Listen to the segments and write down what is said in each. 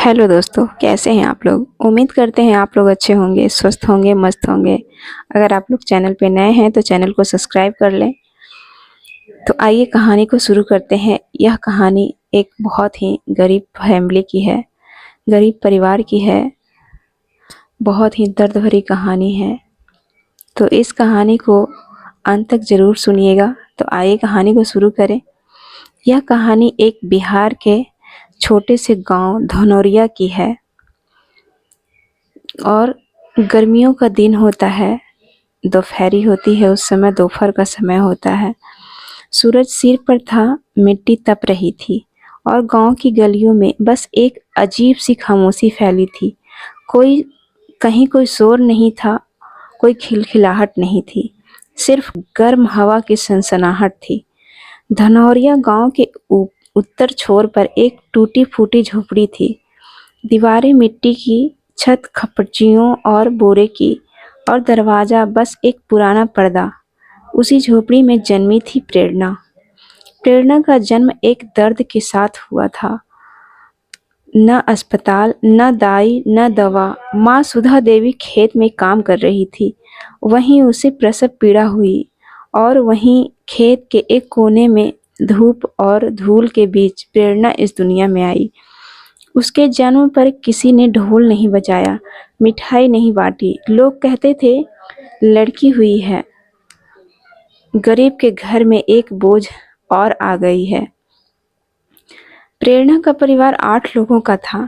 Hello दोस्तों, कैसे हैं आप लोग। उम्मीद करते हैं आप लोग अच्छे होंगे, स्वस्थ होंगे, मस्त होंगे। अगर आप लोग चैनल पे नए हैं तो चैनल को सब्सक्राइब कर लें। तो आइए कहानी को शुरू करते हैं। यह कहानी एक बहुत ही गरीब फैमिली की है, गरीब परिवार की है। बहुत ही दर्द भरी कहानी है। तो इस कहानी को अंत तक ज़रूर सुनिएगा। तो आइए कहानी को शुरू करें। यह कहानी एक बिहार के छोटे से गांव धनौरिया की है और गर्मियों का दिन होता है, दोपहरी होती है। उस समय दोपहर का समय होता है। सूरज सिर पर था, मिट्टी तप रही थी और गांव की गलियों में बस एक अजीब सी खामोशी फैली थी। कोई कहीं कोई शोर नहीं था, कोई खिलखिलाहट नहीं थी, सिर्फ गर्म हवा की सनसनाहट थी। धनौरिया गांव के उत्तर छोर पर एक टूटी फूटी झोपड़ी थी। दीवारें मिट्टी की, छत खपड़चियों और बोरे की और दरवाज़ा बस एक पुराना पर्दा। उसी झोपड़ी में जन्मी थी प्रेरणा। प्रेरणा का जन्म एक दर्द के साथ हुआ था। न अस्पताल, न दाई, न दवा। माँ सुधा देवी खेत में काम कर रही थी। वहीं उसे प्रसव पीड़ा हुई और वहीं खेत के एक कोने में धूप और धूल के बीच प्रेरणा इस दुनिया में आई। उसके जन्म पर किसी ने ढोल नहीं बजाया, मिठाई नहीं बांटी। लोग कहते थे लड़की हुई है, गरीब के घर में एक बोझ और आ गई है। प्रेरणा का परिवार 8 लोगों का था।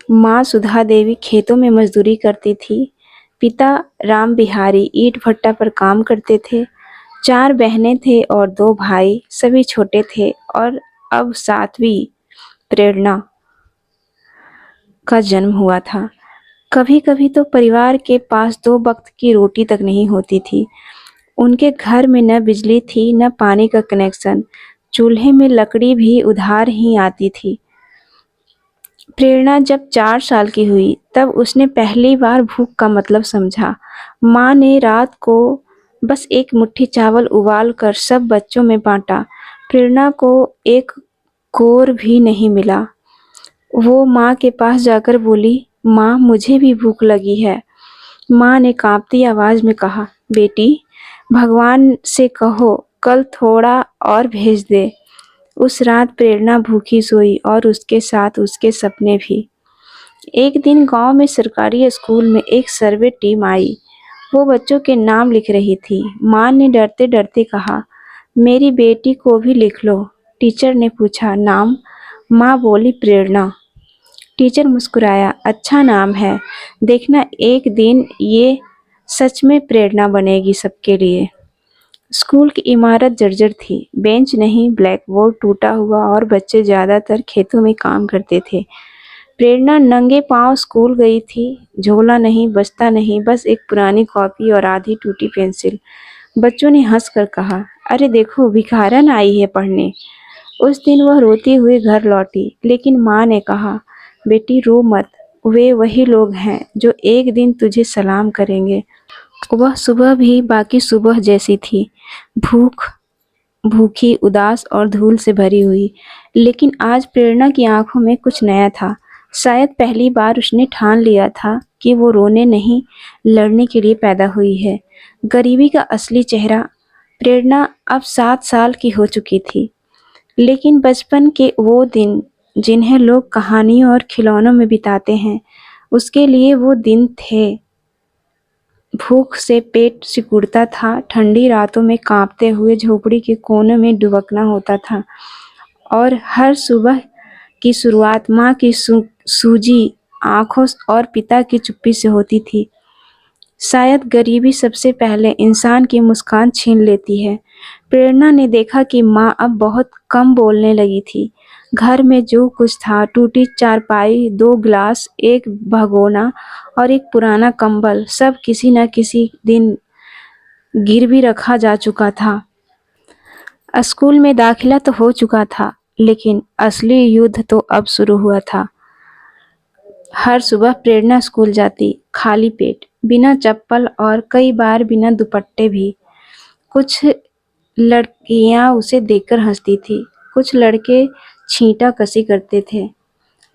माँ सुधा देवी खेतों में मजदूरी करती थी। पिता राम बिहारी ईंट भट्टा पर काम करते थे। 4 बहनें थे और 2 भाई, सभी छोटे थे। और अब 7वीं प्रेरणा का जन्म हुआ था। कभी कभी तो परिवार के पास 2 वक्त की रोटी तक नहीं होती थी। उनके घर में न बिजली थी, न पानी का कनेक्शन। चूल्हे में लकड़ी भी उधार ही आती थी। प्रेरणा जब 4 साल की हुई तब उसने पहली बार भूख का मतलब समझा। माँ ने रात को बस एक मुट्ठी चावल उबाल कर सब बच्चों में बांटा। प्रेरणा को एक कोर भी नहीं मिला। वो माँ के पास जाकर बोली, माँ मुझे भी भूख लगी है। माँ ने कांपती आवाज में कहा, बेटी भगवान से कहो कल थोड़ा और भेज दे। उस रात प्रेरणा भूखी सोई और उसके साथ उसके सपने भी। एक दिन गांव में सरकारी स्कूल में एक सर्वे टीम आई। वो बच्चों के नाम लिख रही थी। माँ ने डरते डरते कहा, मेरी बेटी को भी लिख लो। टीचर ने पूछा, नाम? माँ बोली, प्रेरणा। टीचर मुस्कुराया, अच्छा नाम है। देखना एक दिन ये सच में प्रेरणा बनेगी सबके लिए। स्कूल की इमारत जर्जर थी। बेंच नहीं, ब्लैक बोर्ड टूटा हुआ और बच्चे ज़्यादातर खेतों में काम करते थे। प्रेरणा नंगे पांव स्कूल गई थी। झोला नहीं, बस्ता नहीं, बस एक पुरानी कॉपी और आधी टूटी पेंसिल। बच्चों ने हंसकर कहा, अरे देखो भिखारन आई है पढ़ने। उस दिन वह रोती हुई घर लौटी, लेकिन माँ ने कहा, बेटी रो मत, वे वही लोग हैं जो एक दिन तुझे सलाम करेंगे। वह सुबह भी बाकी सुबह जैसी थी, भूखी, उदास और धूल से भरी हुई। लेकिन आज प्रेरणा की आंखों में कुछ नया था। शायद पहली बार उसने ठान लिया था कि वो रोने नहीं, लड़ने के लिए पैदा हुई है। गरीबी का असली चेहरा। प्रेरणा अब 7 साल की हो चुकी थी, लेकिन बचपन के वो दिन जिन्हें लोग कहानियों और खिलौनों में बिताते हैं, उसके लिए वो दिन थे। भूख से पेट सिकुड़ता था, ठंडी रातों में कांपते हुए झोपड़ी के कोने में दुबकना होता था और हर सुबह की शुरुआत माँ की सूजी आंखों और पिता की चुप्पी से होती थी। शायद गरीबी सबसे पहले इंसान की मुस्कान छीन लेती है। प्रेरणा ने देखा कि माँ अब बहुत कम बोलने लगी थी। घर में जो कुछ था, टूटी चारपाई, 2 गिलास, एक भगोना और एक पुराना कंबल, सब किसी न किसी दिन गिरवी रखा जा चुका था। स्कूल में दाखिला तो हो चुका था, लेकिन असली युद्ध तो अब शुरू हुआ था। हर सुबह प्रेरणा स्कूल जाती, खाली पेट, बिना चप्पल और कई बार बिना दुपट्टे भी। कुछ लड़कियां उसे देखकर हंसती थी, कुछ लड़के छींटा कसी करते थे।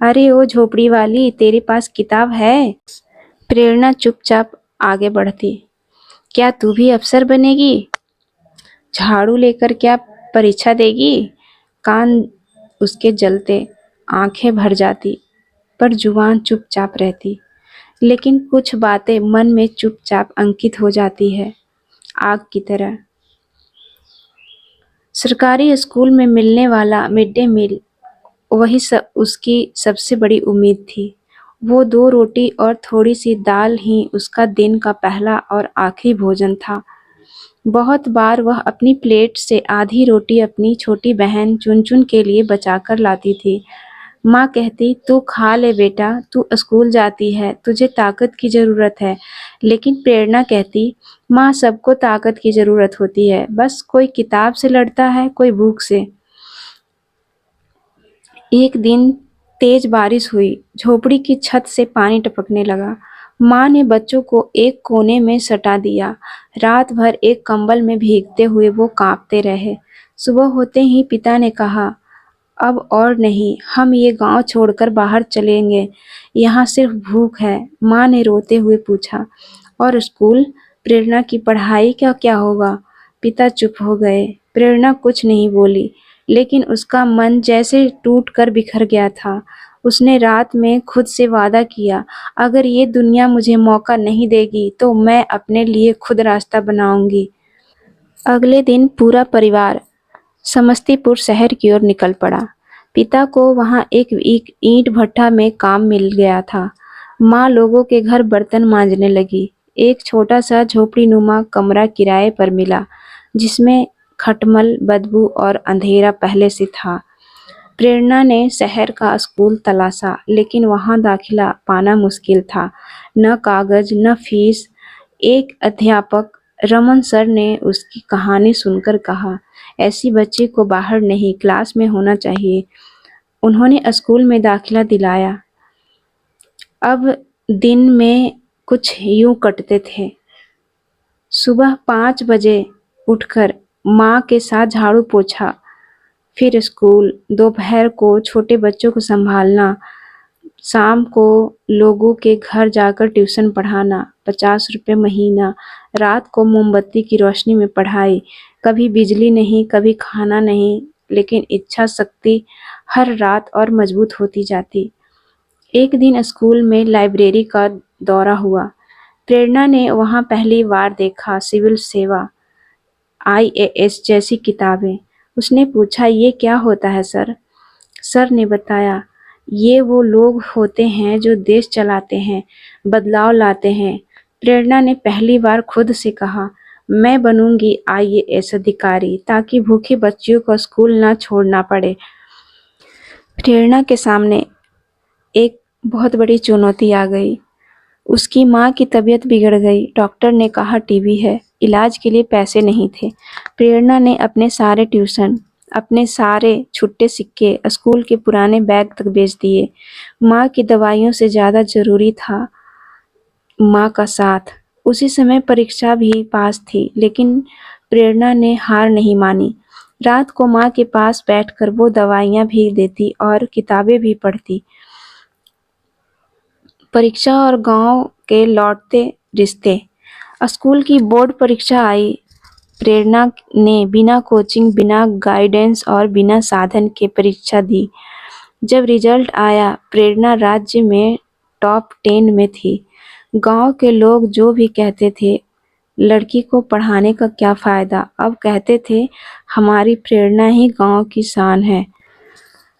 अरे ओ झोपड़ी वाली, तेरे पास किताब है? प्रेरणा चुपचाप आगे बढ़ती। क्या तू भी अफसर बनेगी? झाड़ू लेकर क्या परीक्षा देगी? कान उसके जलते, आंखें भर जाती, पर जुबान चुपचाप रहती। लेकिन कुछ बातें मन में चुपचाप अंकित हो जाती है, आग की तरह। सरकारी स्कूल में मिलने वाला मिड डे मील उसकी सबसे बड़ी उम्मीद थी। वो 2 रोटी और थोड़ी-सी दाल ही उसका दिन का पहला और आखिरी भोजन था। बहुत बार वह अपनी प्लेट से आधी रोटी अपनी छोटी बहन चुन-चुन के लिए बचाकर लाती थी। माँ कहती, "तू खा ले बेटा, तू स्कूल जाती है, तुझे ताकत की ज़रूरत है।" लेकिन प्रेरणा कहती, "माँ, सबको ताकत की ज़रूरत होती है, बस कोई किताब से लड़ता है, कोई भूख से।" एक दिन तेज बारिश हुई, झोपड़ी की छत से पानी टपकने लगा। माँ ने बच्चों को एक कोने में सटा दिया। रात भर एक कंबल में भीगते हुए वो कांपते रहे। सुबह होते ही पिता ने कहा, अब और नहीं, हम ये गांव छोड़कर बाहर चलेंगे। यहाँ सिर्फ भूख है। माँ ने रोते हुए पूछा, और स्कूल? प्रेरणा की पढ़ाई का क्या होगा? पिता चुप हो गए। प्रेरणा कुछ नहीं बोली, लेकिन उसका मन जैसे टूट कर बिखर गया था। उसने रात में खुद से वादा किया, अगर ये दुनिया मुझे मौका नहीं देगी, तो मैं अपने लिए खुद रास्ता बनाऊंगी। अगले दिन पूरा परिवार समस्तीपुर शहर की ओर निकल पड़ा। पिता को वहाँ एक ईंट भट्ठा में काम मिल गया था। माँ लोगों के घर बर्तन मांजने लगी। एक छोटा सा झोपड़ीनुमा कमरा किराए पर मिला, जिसमें खटमल, बदबू और अंधेरा पहले से था। प्रेरणा ने शहर का स्कूल तलाशा, लेकिन वहाँ दाखिला पाना मुश्किल था। न कागज, न फीस। एक अध्यापक, रमन सर, ने उसकी कहानी सुनकर कहा, ऐसी बच्ची को बाहर नहीं, क्लास में होना चाहिए। उन्होंने स्कूल में दाखिला दिलाया। अब दिन में कुछ यूं कटते थे। सुबह 5 बजे उठकर माँ के साथ झाड़ू पोछा, फिर स्कूल, दोपहर को छोटे बच्चों को संभालना, शाम को लोगों के घर जाकर ट्यूशन पढ़ाना, 50 रुपए महीना। रात को मोमबत्ती की रोशनी में पढ़ाई। कभी बिजली नहीं, कभी खाना नहीं, लेकिन इच्छा शक्ति हर रात और मजबूत होती जाती। एक दिन स्कूल में लाइब्रेरी का दौरा हुआ। प्रेरणा ने वहाँ पहली बार देखा सिविल सेवा, आईएएस जैसी किताबें। उसने पूछा, ये क्या होता है सर? सर ने बताया, ये वो लोग होते हैं जो देश चलाते हैं, बदलाव लाते हैं। प्रेरणा ने पहली बार खुद से कहा, मैं बनूंगी आईएएस अधिकारी, ताकि भूखे बच्चियों को स्कूल ना छोड़ना पड़े। प्रेरणा के सामने एक बहुत बड़ी चुनौती आ गई। उसकी माँ की तबीयत बिगड़ गई। डॉक्टर ने कहा टीबी है। इलाज के लिए पैसे नहीं थे। प्रेरणा ने अपने सारे ट्यूशन, अपने सारे छुट्टे सिक्के, स्कूल के पुराने बैग तक बेच दिए। माँ की दवाइयों से ज़्यादा ज़रूरी था माँ का साथ। उसी समय परीक्षा भी पास थी, लेकिन प्रेरणा ने हार नहीं मानी। रात को माँ के पास बैठकर वो दवाइयाँ भी देती और किताबें भी पढ़ती। परीक्षा और गांव के लौटते रिश्ते। स्कूल की बोर्ड परीक्षा आई। प्रेरणा ने बिना कोचिंग, बिना गाइडेंस और बिना साधन के परीक्षा दी। जब रिजल्ट आया, प्रेरणा राज्य में टॉप 10 में थी। गांव के लोग जो भी कहते थे, लड़की को पढ़ाने का क्या फ़ायदा, अब कहते थे, हमारी प्रेरणा ही गांव की शान है।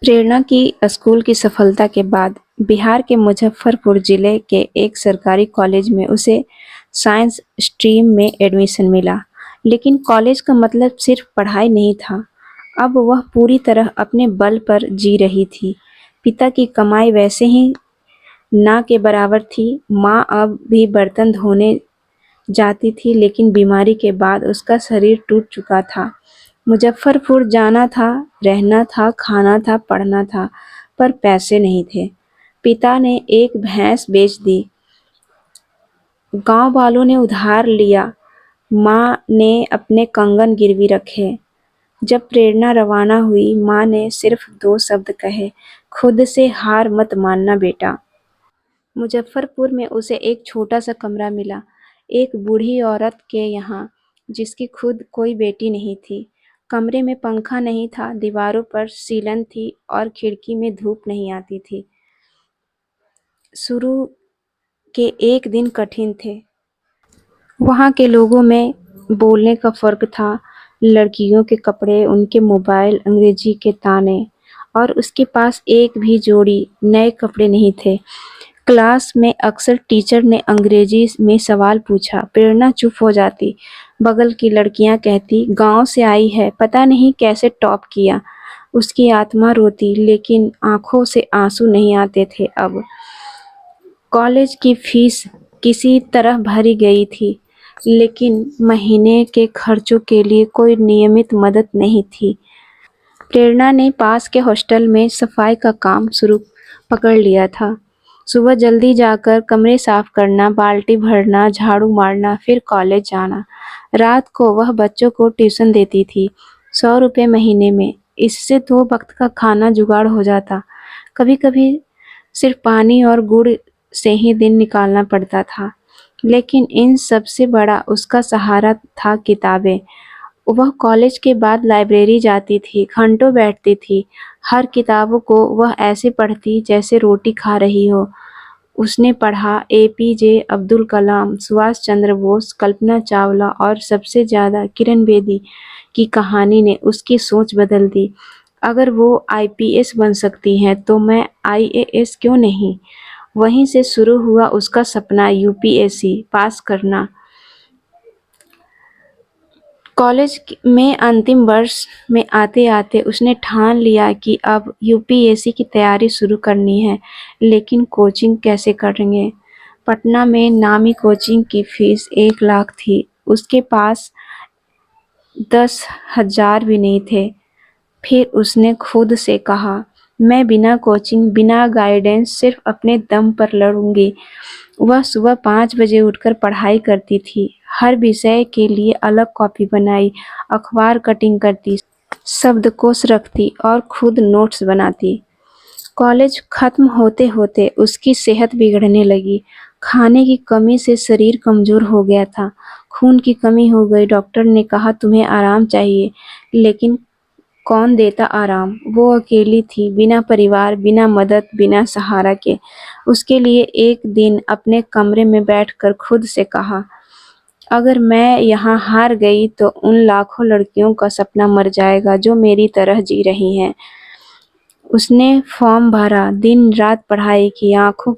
प्रेरणा की स्कूल की सफलता के बाद बिहार के मुजफ्फरपुर जिले के एक सरकारी कॉलेज में उसे साइंस स्ट्रीम में एडमिशन मिला। लेकिन कॉलेज का मतलब सिर्फ पढ़ाई नहीं था। अब वह पूरी तरह अपने बल पर जी रही थी। पिता की कमाई वैसे ही ना के बराबर थी। माँ अब भी बर्तन धोने जाती थी, लेकिन बीमारी के बाद उसका शरीर टूट चुका था। मुजफ्फरपुर जाना था, रहना था, खाना था, पढ़ना था, पर पैसे नहीं थे। पिता ने एक भैंस बेच दी। गांव वालों ने उधार लिया। माँ ने अपने कंगन गिरवी रखे। जब प्रेरणा रवाना हुई, माँ ने सिर्फ 2 शब्द कहे, खुद से हार मत मानना बेटा। मुजफ्फरपुर में उसे एक छोटा सा कमरा मिला, एक बूढ़ी औरत के यहाँ, जिसकी खुद कोई बेटी नहीं थी। कमरे में पंखा नहीं था, दीवारों पर सीलन थी और खिड़की में धूप नहीं आती थी। शुरू के एक दिन कठिन थे। वहाँ के लोगों में बोलने का फ़र्क था, लड़कियों के कपड़े, उनके मोबाइल, अंग्रेजी के ताने, और उसके पास एक भी जोड़ी नए कपड़े नहीं थे। क्लास में अक्सर टीचर ने अंग्रेजी में सवाल पूछा, प्रेरणा चुप हो जाती। बगल की लड़कियां कहती, गांव से आई है, पता नहीं कैसे टॉप किया। उसकी आत्मा रोती, लेकिन आंखों से आंसू नहीं आते थे अब। कॉलेज की फीस किसी तरह भरी गई थी, लेकिन महीने के खर्चों के लिए कोई नियमित मदद नहीं थी। प्रेरणा ने पास के हॉस्टल में सफाई का काम शुरू पकड़ लिया था। सुबह जल्दी जाकर कमरे साफ करना, बाल्टी भरना, झाड़ू मारना, फिर कॉलेज जाना। रात को वह बच्चों को ट्यूशन देती थी। 100 रुपये महीने में, इससे 2 वक्त का खाना जुगाड़ हो जाता। कभी-कभी सिर्फ पानी और गुड़ से ही दिन निकालना पड़ता था। लेकिन इन सबसे बड़ा उसका सहारा था किताबें। वह कॉलेज के बाद लाइब्रेरी जाती थी, घंटों बैठती थी। हर किताबों को वह ऐसे पढ़ती जैसे रोटी खा रही हो। उसने पढ़ा एपीजे अब्दुल कलाम, सुभाष चंद्र बोस, कल्पना चावला और सबसे ज़्यादा किरण बेदी की कहानी ने उसकी सोच बदल दी। अगर वो आईपीएस बन सकती हैं तो मैं आईएएस क्यों नहीं? वहीं से शुरू हुआ उसका सपना, यूपीएससी पास करना। कॉलेज में अंतिम वर्ष में आते-आते उसने ठान लिया कि अब यूपीएससी की तैयारी शुरू करनी है, लेकिन कोचिंग कैसे करेंगे? पटना में नामी कोचिंग की फीस 1 लाख थी। उसके पास 10,000 भी नहीं थे। फिर उसने खुद से कहा, मैं बिना कोचिंग, बिना गाइडेंस, सिर्फ अपने दम पर लड़ूंगी। वह सुबह 5 बजे उठकर पढ़ाई करती थी, हर विषय के लिए अलग कॉपी बनाई, अखबार कटिंग करती, शब्दकोश रखती और खुद नोट्स बनाती। कॉलेज खत्म होते-होते उसकी सेहत बिगड़ने लगी। खाने की कमी से शरीर कमज़ोर हो गया था, खून की कमी हो गई। डॉक्टर ने कहा तुम्हें आराम चाहिए, लेकिन कौन देता आराम? वो अकेली थी, बिना परिवार, बिना मदद, बिना सहारा के। उसके लिए एक दिन अपने कमरे में बैठकर खुद से कहा, अगर मैं यहाँ हार गई तो उन लाखों लड़कियों का सपना मर जाएगा जो मेरी तरह जी रही हैं। उसने फॉर्म भरा, दिन-रात पढ़ाई की, आँखों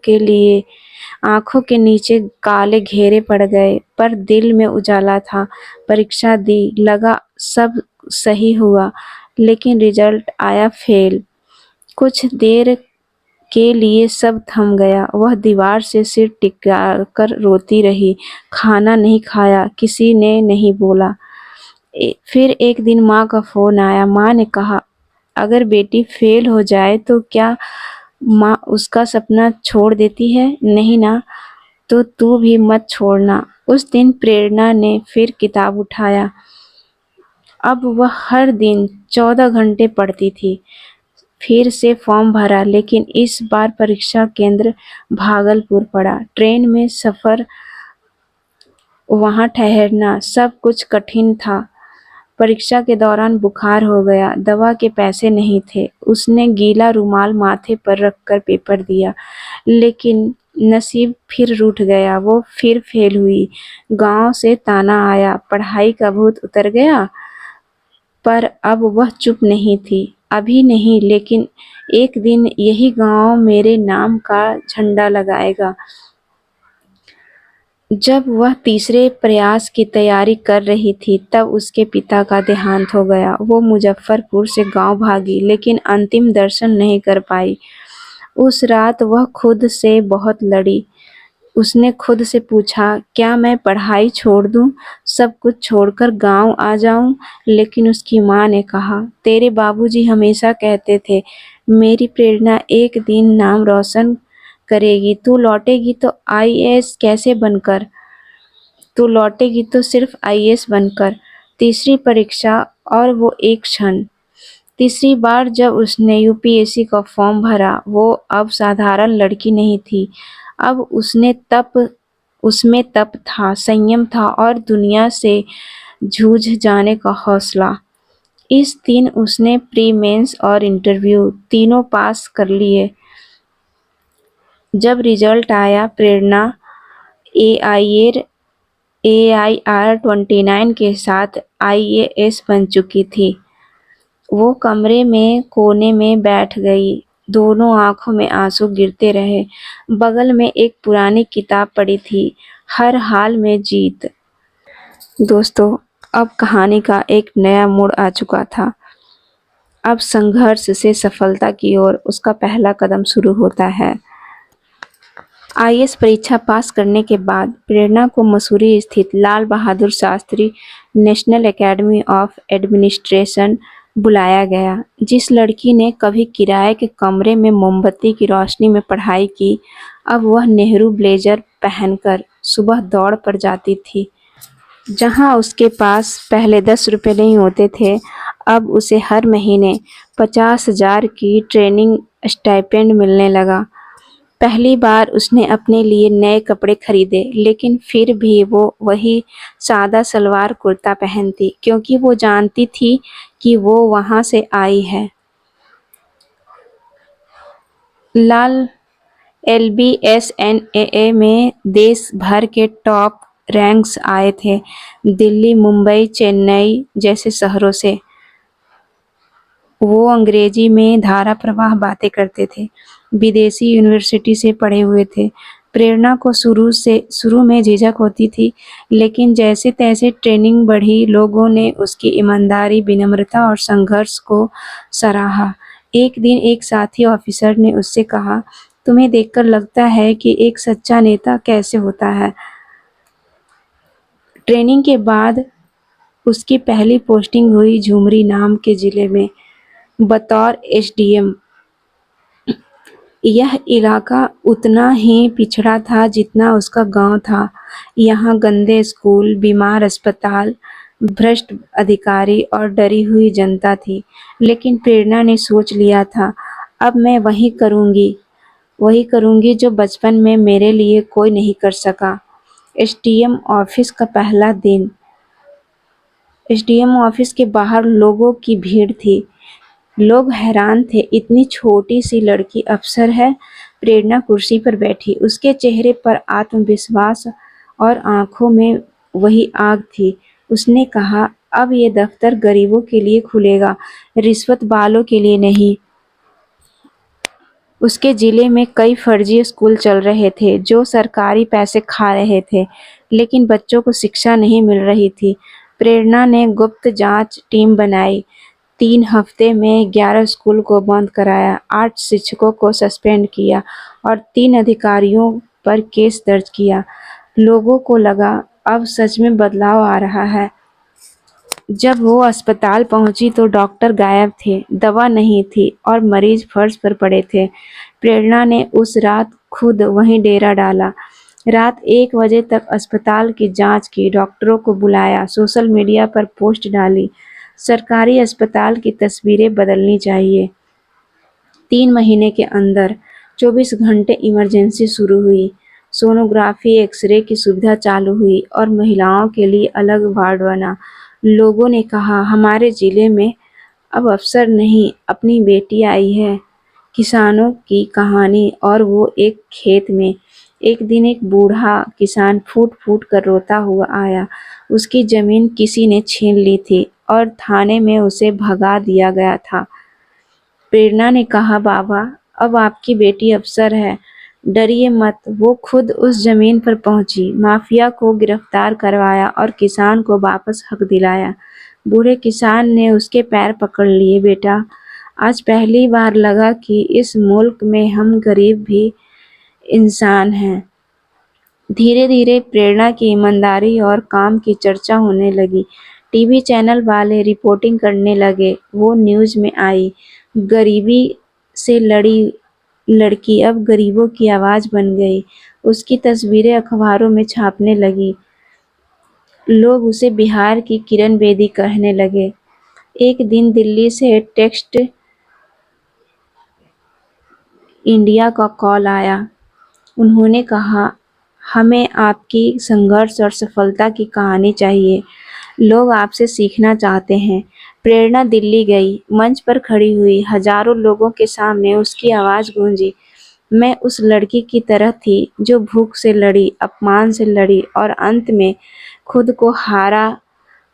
के नीचे काले घेरे पड़ गए, पर दिल में उजाला था। परीक्षा दी, लगा सब सही हुआ, लेकिन रिजल्ट आया फेल। कुछ देर के लिए सब थम गया। वह दीवार से सिर टिकाकर रोती रही। खाना नहीं खाया, किसी ने नहीं बोला। फिर एक दिन माँ का फ़ोन आया। माँ ने कहा, अगर बेटी फेल हो जाए तो क्या माँ उसका सपना छोड़ देती है? नहीं ना, तो तू भी मत छोड़ना। उस दिन प्रेरणा ने फिर किताब उठाया। अब वह हर दिन 14 घंटे पढ़ती थी। फिर से फॉर्म भरा, लेकिन इस बार परीक्षा केंद्र भागलपुर पड़ा। ट्रेन में सफ़र, वहाँ ठहरना, सब कुछ कठिन था। परीक्षा के दौरान बुखार हो गया, दवा के पैसे नहीं थे। उसने गीला रुमाल माथे पर रखकर पेपर दिया, लेकिन नसीब फिर रूठ गया। वो फिर फेल हुई। गांव से ताना आया, पढ़ाई का भूत उतर गया। पर अब वह चुप नहीं थी। अभी नहीं, लेकिन एक दिन यही गांव मेरे नाम का झंडा लगाएगा। जब वह तीसरे प्रयास की तैयारी कर रही थी, तब उसके पिता का देहांत हो गया। वो मुजफ्फरपुर से गांव भागी, लेकिन अंतिम दर्शन नहीं कर पाई। उस रात वह खुद से बहुत लड़ी। उसने खुद से पूछा, क्या मैं पढ़ाई छोड़ दूं, सब कुछ छोड़कर गांव आ जाऊं? लेकिन उसकी माँ ने कहा, तेरे बाबूजी हमेशा कहते थे, मेरी प्रेरणा एक दिन नाम रोशन करेगी। तू लौटेगी तो सिर्फ आईएएस बनकर। तीसरी परीक्षा, और वो एक क्षण। तीसरी बार जब उसने यूपीएससी का फॉर्म भरा, वो अब साधारण लड़की नहीं थी। अब उसमें तप था, संयम था और दुनिया से जूझ जाने का हौसला। इस दिन उसने प्री मेंस और इंटरव्यू तीनों पास कर लिए। जब रिजल्ट आया, प्रेरणा एआईआर AIR-29 के साथ IAS बन चुकी थी। वो कमरे में कोने में बैठ गई, दोनों आंखों में आंसू गिरते रहे। बगल में एक पुरानी किताब पड़ी थी, हर हाल में जीत। दोस्तों, अब कहानी का एक नया मोड़ आ चुका था। अब संघर्ष से सफलता की ओर उसका पहला कदम शुरू होता है। आईएएस परीक्षा पास करने के बाद प्रेरणा को मसूरी स्थित Lal Bahadur Shastri national academy of administration बुलाया गया। जिस लड़की ने कभी किराए के कमरे में मोमबत्ती की रोशनी में पढ़ाई की, अब वह नेहरू ब्लेजर पहनकर सुबह दौड़ पर जाती थी। जहां उसके पास पहले 10 रुपये नहीं होते थे, अब उसे हर महीने 50,000 की ट्रेनिंग स्टाइपेंड मिलने लगा। पहली बार उसने अपने लिए नए कपड़े खरीदे, लेकिन फिर भी वो वही सादा सलवार कुर्ता पहनती, क्योंकि वो जानती थी कि वो वहाँ से आई है। लाल LBSNAA में देश भर के टॉप रैंक्स आए थे, दिल्ली, मुंबई, चेन्नई जैसे शहरों से। वो अंग्रेजी में धारा प्रवाह बातें करते थे, विदेशी यूनिवर्सिटी से पढ़े हुए थे। प्रेरणा को शुरू में झिझक होती थी, लेकिन जैसे तैसे ट्रेनिंग बढ़ी, लोगों ने उसकी ईमानदारी, विनम्रता और संघर्ष को सराहा। एक दिन एक साथी ऑफिसर ने उससे कहा, तुम्हें देखकर लगता है कि एक सच्चा नेता कैसे होता है। ट्रेनिंग के बाद उसकी पहली पोस्टिंग हुई झुमरी नाम के जिले में, बतौर SDM। यह इलाका उतना ही पिछड़ा था जितना उसका गांव था। यहाँ गंदे स्कूल, बीमार अस्पताल, भ्रष्ट अधिकारी और डरी हुई जनता थी। लेकिन प्रेरणा ने सोच लिया था, अब मैं वही करूँगी जो बचपन में मेरे लिए कोई नहीं कर सका। SDM ऑफिस का पहला दिन। SDM ऑफिस के बाहर लोगों की भीड़ थी। लोग हैरान थे, इतनी छोटी सी लड़की अफसर है। प्रेरणा कुर्सी पर बैठी, उसके चेहरे पर आत्मविश्वास और आंखों में वही आग थी। उसने कहा, अब ये दफ्तर गरीबों के लिए खुलेगा, रिश्वत वालों के लिए नहीं। उसके जिले में कई फर्जी स्कूल चल रहे थे जो सरकारी पैसे खा रहे थे, लेकिन बच्चों को शिक्षा नहीं मिल रही थी। प्रेरणा ने गुप्त जांच टीम बनाई, 3 हफ्ते में 11 स्कूल को बंद कराया, 8 शिक्षकों को सस्पेंड किया और 3 अधिकारियों पर केस दर्ज किया। लोगों को लगा अब सच में बदलाव आ रहा है। जब वो अस्पताल पहुंची तो डॉक्टर गायब थे, दवा नहीं थी और मरीज फर्श पर पड़े थे। प्रेरणा ने उस रात खुद वहीं डेरा डाला। रात 1 बजे तक अस्पताल की जांच की, डॉक्टरों को बुलाया, सोशल मीडिया पर पोस्ट डाली, सरकारी अस्पताल की तस्वीरें बदलनी चाहिए। 3 महीने के अंदर 24 घंटे इमरजेंसी शुरू हुई, सोनोग्राफी, एक्सरे की सुविधा चालू हुई और महिलाओं के लिए अलग वार्ड बना। लोगों ने कहा, हमारे जिले में अब अफसर नहीं, अपनी बेटी आई है। किसानों की कहानी। और वो एक खेत में एक दिन एक बूढ़ा किसान फूट फूट कर रोता हुआ आया। उसकी जमीन किसी ने छीन ली थी और थाने में उसे भगा दिया गया था। प्रेरणा ने कहा, बाबा, अब आपकी बेटी अफसर है, डरिए मत। वो खुद उस जमीन पर पहुंची, माफिया को गिरफ्तार करवाया और किसान को वापस हक दिलाया। बूढ़े किसान ने उसके पैर पकड़ लिए, बेटा, आज पहली बार लगा कि इस मुल्क में हम गरीब भी इंसान हैं। धीरे धीरे प्रेरणा की ईमानदारी और काम की चर्चा होने लगी। टीवी चैनल वाले रिपोर्टिंग करने लगे। वो न्यूज़ में आई, गरीबी से लड़ी लड़की अब गरीबों की आवाज़ बन गई। उसकी तस्वीरें अखबारों में छापने लगी। लोग उसे बिहार की किरण बेदी कहने लगे। एक दिन दिल्ली से टेक्स्ट इंडिया का कॉल आया। उन्होंने कहा, हमें आपकी संघर्ष और सफलता की कहानी चाहिए। लोग आपसे सीखना चाहते हैं। प्रेरणा दिल्ली गई, मंच पर खड़ी हुई, हजारों लोगों के सामने उसकी आवाज गूंजी। मैं उस लड़की की तरह थी जो भूख से लड़ी, अपमान से लड़ी और अंत में खुद को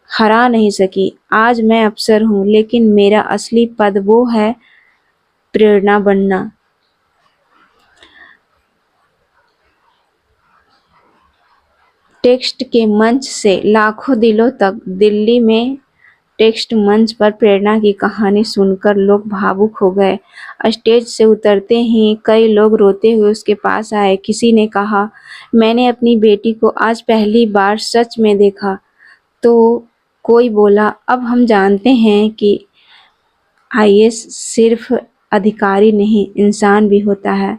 हरा नहीं सकी। आज मैं अफसर हूँ, लेकिन मेरा असली पद वो है, प्रेरणा बनना। टेक्स्ट के मंच से लाखों दिलों तक। दिल्ली में टेक्स्ट मंच पर प्रेरणा की कहानी सुनकर लोग भावुक हो गए। स्टेज से उतरते ही कई लोग रोते हुए उसके पास आए। किसी ने कहा, मैंने अपनी बेटी को आज पहली बार सच में देखा। तो कोई बोला, अब हम जानते हैं कि आईएएस सिर्फ अधिकारी नहीं, इंसान भी होता है।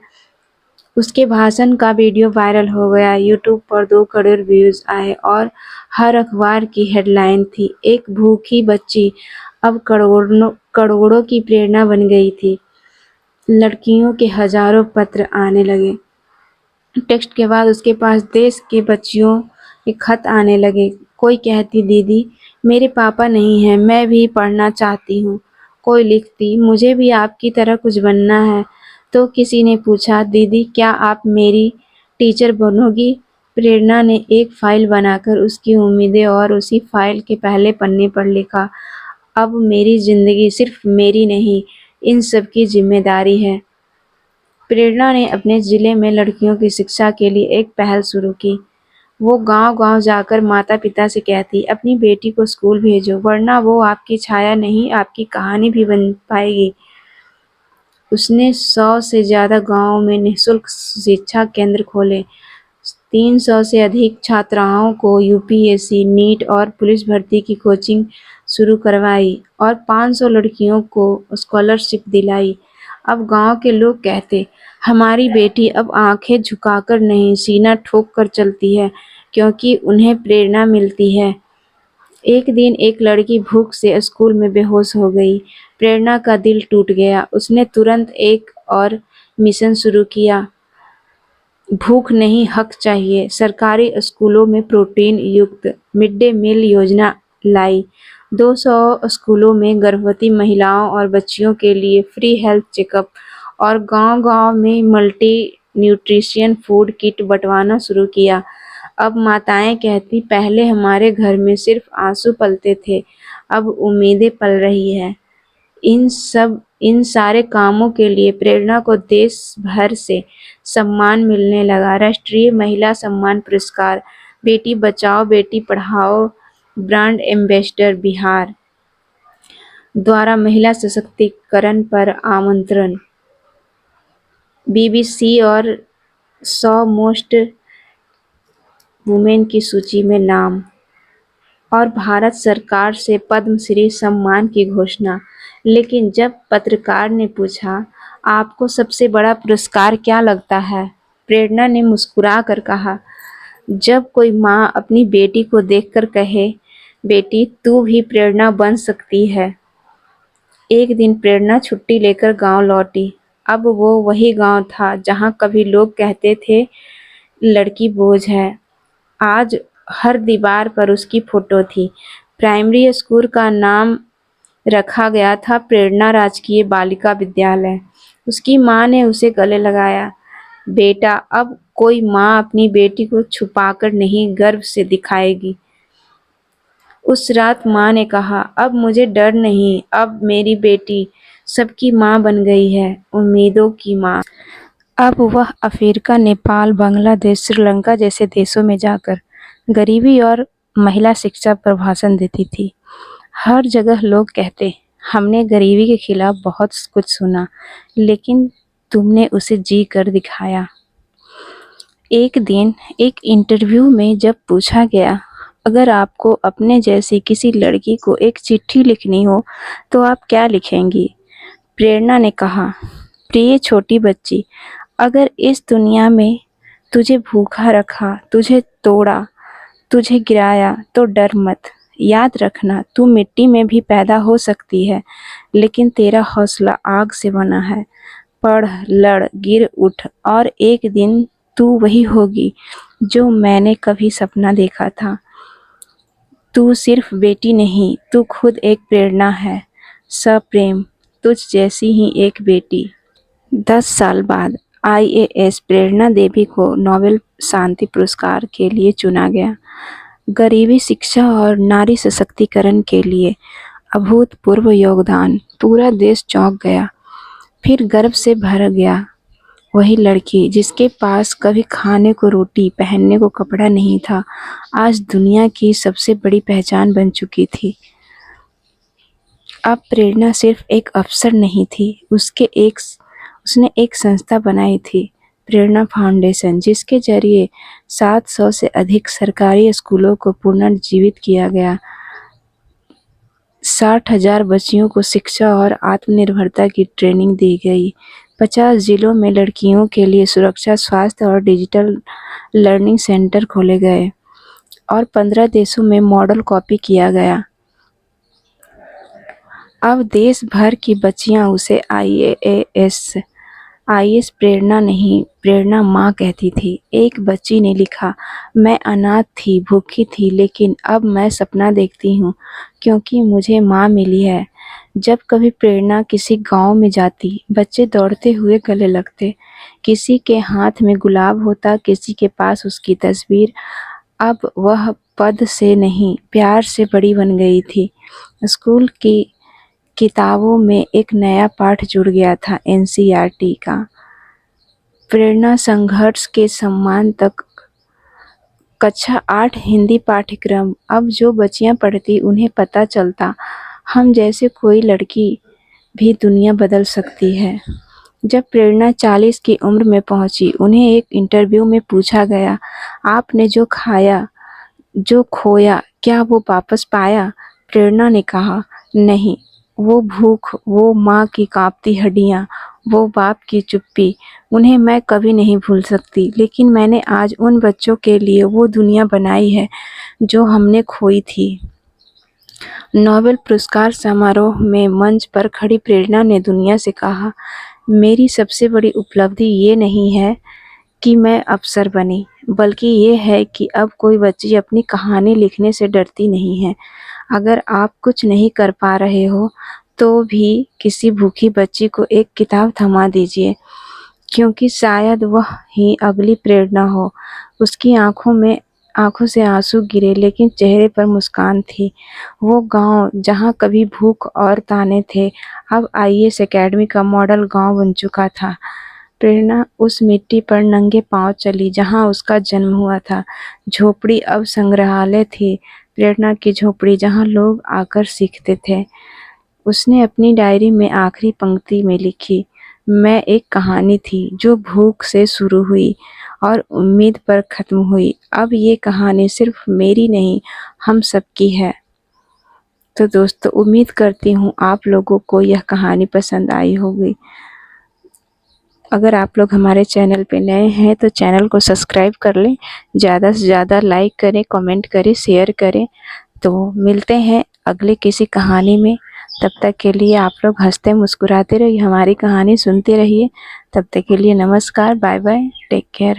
उसके भाषण का वीडियो वायरल हो गया। यूट्यूब पर 2 करोड़ व्यूज आए और हर अखबार की हेडलाइन थी, एक भूखी बच्ची अब करोड़ों करोड़ों की प्रेरणा बन गई थी। लड़कियों के हजारों पत्र आने लगे। टेक्स्ट के बाद उसके पास देश के बच्चियों के खत आने लगे। कोई कहती, दीदी मेरे पापा नहीं हैं, मैं भी पढ़ना चाहती हूँ। कोई लिखती, मुझे भी आपकी तरह कुछ बनना है। तो किसी ने पूछा, दीदी क्या आप मेरी टीचर बनोगी? प्रेरणा ने एक फाइल बनाकर उसकी उम्मीदें और उसी फाइल के पहले पन्ने पर लिखा, अब मेरी जिंदगी सिर्फ मेरी नहीं, इन सब की जिम्मेदारी है। प्रेरणा ने अपने जिले में लड़कियों की शिक्षा के लिए एक पहल शुरू की। वो गांव-गांव जाकर माता-पिता से कहती, अपनी बेटी को स्कूल भेजो, वरना वो आपकी छाया नहीं, आपकी कहानी भी बन पाएगी। उसने 100 से ज्यादा गांवों में निःशुल्क शिक्षा केंद्र खोले। 300 से अधिक छात्राओं को यूपीएससी, नीट और पुलिस भर्ती की कोचिंग शुरू करवाई और 500 लड़कियों को स्कॉलरशिप दिलाई। अब गांव के लोग कहते, हमारी बेटी अब आंखें झुकाकर नहीं, सीना ठोक कर चलती है, क्योंकि उन्हें प्रेरणा मिलती है। एक दिन एक लड़की भूख से स्कूल में बेहोश हो गई। प्रेरणा का दिल टूट गया। उसने तुरंत एक और मिशन शुरू किया, भूख नहीं हक चाहिए। सरकारी स्कूलों में प्रोटीन युक्त मिड डे मील योजना लाई। 200 स्कूलों में गर्भवती महिलाओं और बच्चियों के लिए फ्री हेल्थ चेकअप और गांव-गांव में मल्टी न्यूट्रिशन फूड किट बंटवाना शुरू किया। अब माताएं कहती, पहले हमारे घर में सिर्फ आंसू पलते थे, अब उम्मीदें पल रही है। इन सारे कामों के लिए प्रेरणा को देश भर से सम्मान मिलने लगा। राष्ट्रीय महिला सम्मान पुरस्कार, बेटी बचाओ बेटी पढ़ाओ ब्रांड एम्बेसडर बिहार द्वारा महिला सशक्तिकरण पर आमंत्रण, बीबीसी और 100 मोस्ट वुमेन की सूची में नाम और भारत सरकार से पद्मश्री सम्मान की घोषणा। लेकिन जब पत्रकार ने पूछा, आपको सबसे बड़ा पुरस्कार क्या लगता है? प्रेरणा ने मुस्कुरा कर कहा, जब कोई माँ अपनी बेटी को देखकर कहे, बेटी तू भी प्रेरणा बन सकती है। एक दिन प्रेरणा छुट्टी लेकर गांव लौटी। अब वो वही गांव था जहां कभी लोग कहते थे, लड़की बोझ है। आज हर दीवार पर उसकी फोटो थी। प्राइमरी स्कूल का नाम रखा गया था प्रेरणा राजकीय बालिका विद्यालय। उसकी माँ ने उसे गले लगाया, बेटा अब कोई माँ अपनी बेटी को छुपाकर नहीं, गर्व से दिखाएगी। उस रात माँ ने कहा, अब मुझे डर नहीं, अब मेरी बेटी सबकी माँ बन गई है, उम्मीदों की माँ। अब वह अफ्रीका, नेपाल, बांग्लादेश, श्रीलंका जैसे देशों में जाकर गरीबी और महिला शिक्षा पर भाषण देती थी। हर जगह लोग कहते, हमने गरीबी के खिलाफ बहुत कुछ सुना, लेकिन तुमने उसे जी कर दिखाया। एक दिन एक इंटरव्यू में जब पूछा गया, अगर आपको अपने जैसी किसी लड़की को एक चिट्ठी लिखनी हो तो आप क्या लिखेंगी? प्रेरणा ने कहा, प्रिय छोटी बच्ची, अगर इस दुनिया में तुझे भूखा रखा, तुझे तोड़ा, तुझे गिराया तो डर मत, याद रखना, तू मिट्टी में भी पैदा हो सकती है, लेकिन तेरा हौसला आग से बना है। पढ़, लड़, गिर, उठ और एक दिन तू वही होगी जो मैंने कभी सपना देखा था। तू सिर्फ बेटी नहीं, तू खुद एक प्रेरणा है। सप्रेम, तुझ जैसी ही एक बेटी। 10 साल बाद आईएएस प्रेरणा देवी को नोबेल शांति पुरस्कार के लिए चुना गया। गरीबी, शिक्षा और नारी सशक्तिकरण के लिए अभूतपूर्व योगदान। पूरा देश चौंक गया, फिर गर्व से भर गया। वही लड़की जिसके पास कभी खाने को रोटी, पहनने को कपड़ा नहीं था, आज दुनिया की सबसे बड़ी पहचान बन चुकी थी। अब प्रेरणा सिर्फ एक अफसर नहीं थी, उसने एक संस्था बनाई थी, प्रेरणा फाउंडेशन, जिसके जरिए 700 से अधिक सरकारी स्कूलों को पुनर्जीवित किया गया। 60,000 बच्चियों को शिक्षा और आत्मनिर्भरता की ट्रेनिंग दी गई। 50 जिलों में लड़कियों के लिए सुरक्षा, स्वास्थ्य और डिजिटल लर्निंग सेंटर खोले गए और 15 देशों में मॉडल कॉपी किया गया। अब देश भर की बच्चियां उसे आईएएस प्रेरणा नहीं, प्रेरणा माँ कहती थी। एक बच्ची ने लिखा, मैं अनाथ थी, भूखी थी, लेकिन अब मैं सपना देखती हूँ क्योंकि मुझे माँ मिली है। जब कभी प्रेरणा किसी गांव में जाती, बच्चे दौड़ते हुए गले लगते। किसी के हाथ में गुलाब होता, किसी के पास उसकी तस्वीर। अब वह पद से नहीं, प्यार से बड़ी बन गई थी। स्कूल की किताबों में एक नया पाठ जुड़ गया था, एनसीईआरटी का। प्रेरणा संघर्ष के सम्मान तक। कक्षा 8 हिंदी पाठ्यक्रम। अब जो बच्चियां पढ़ती उन्हें पता चलता, हम जैसे कोई लड़की भी दुनिया बदल सकती है। जब प्रेरणा 40 की उम्र में पहुंची, उन्हें एक इंटरव्यू में पूछा गया, आपने जो खाया, जो खोया, क्या वो वापस पाया? प्रेरणा ने कहा, नहीं, वो भूख, वो माँ की कांपती हड्डियाँ, वो बाप की चुप्पी, उन्हें मैं कभी नहीं भूल सकती। लेकिन मैंने आज उन बच्चों के लिए वो दुनिया बनाई है जो हमने खोई थी। नोबेल पुरस्कार समारोह में मंच पर खड़ी प्रेरणा ने दुनिया से कहा, मेरी सबसे बड़ी उपलब्धि ये नहीं है कि मैं अफसर बनी, बल्कि ये है कि अब कोई बच्ची अपनी कहानी लिखने से डरती नहीं है। अगर आप कुछ नहीं कर पा रहे हो, तो भी किसी भूखी बच्ची को एक किताब थमा दीजिए, क्योंकि शायद वह ही अगली प्रेरणा हो। उसकी आंखों से आंसू गिरे, लेकिन चेहरे पर मुस्कान थी। वो गांव जहां कभी भूख और ताने थे, अब आईएएस एकेडमी का मॉडल गांव बन चुका था। प्रेरणा उस मिट्टी पर नंगे पांव चली जहां उसका जन्म हुआ था। झोपड़ी अब संग्रहालय थी, प्रेरणा की झोपड़ी, जहां लोग आकर सीखते थे। उसने अपनी डायरी में आखिरी पंक्ति में लिखी, मैं एक कहानी थी जो भूख से शुरू हुई और उम्मीद पर खत्म हुई। अब ये कहानी सिर्फ मेरी नहीं, हम सबकी है। तो दोस्तों, उम्मीद करती हूँ आप लोगों को यह कहानी पसंद आई होगी। अगर आप लोग हमारे चैनल पे नए हैं तो चैनल को सब्सक्राइब कर लें, ज़्यादा से ज़्यादा लाइक करें, कमेंट करें, शेयर करें। तो मिलते हैं अगले किसी कहानी में। तब तक के लिए आप लोग हंसते मुस्कुराते रहिए, हमारी कहानी सुनते रहिए। तब तक के लिए नमस्कार, बाय बाय, टेक केयर।